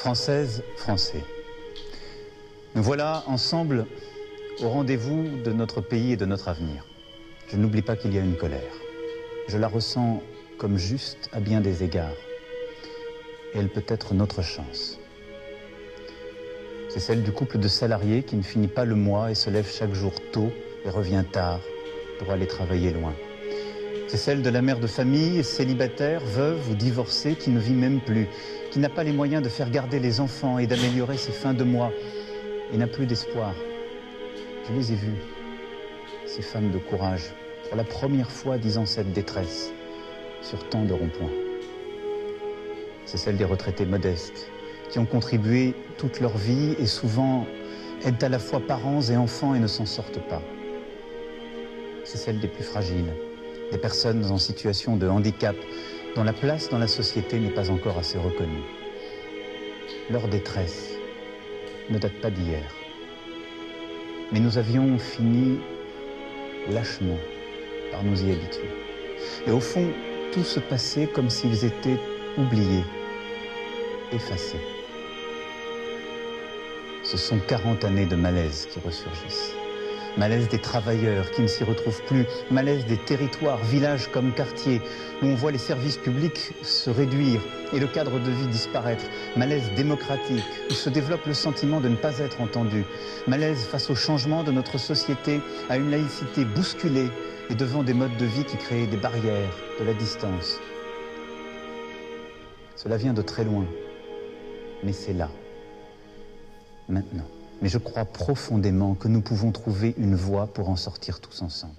Françaises, Français, nous voilà ensemble au rendez-vous de notre pays et de notre avenir. Je n'oublie pas qu'il y a une colère. Je la ressens comme juste à bien des égards. Et elle peut être notre chance. C'est celle du couple de salariés qui ne finit pas le mois et se lève chaque jour tôt et revient tard pour aller travailler loin. C'est celle de la mère de famille, célibataire, veuve ou divorcée, qui ne vit même plus, qui n'a pas les moyens de faire garder les enfants et d'améliorer ses fins de mois, et n'a plus d'espoir. Je les ai vues, ces femmes de courage, pour la première fois disant cette détresse, sur tant de ronds-points. C'est celle des retraités modestes, qui ont contribué toute leur vie et souvent aident à la fois parents et enfants et ne s'en sortent pas. C'est celle des plus fragiles, des personnes en situation de handicap, dont la place dans la société n'est pas encore assez reconnue. Leur détresse ne date pas d'hier. Mais nous avions fini lâchement par nous y habituer. Et au fond, tout se passait comme s'ils étaient oubliés, effacés. Ce sont 40 années de malaise qui ressurgissent. Malaise des travailleurs qui ne s'y retrouvent plus, malaise des territoires, villages comme quartiers, où on voit les services publics se réduire et le cadre de vie disparaître, malaise démocratique, où se développe le sentiment de ne pas être entendu, malaise face au changement de notre société, à une laïcité bousculée et devant des modes de vie qui créent des barrières, de la distance. Cela vient de très loin, mais c'est là, maintenant. Mais je crois profondément que nous pouvons trouver une voie pour en sortir tous ensemble.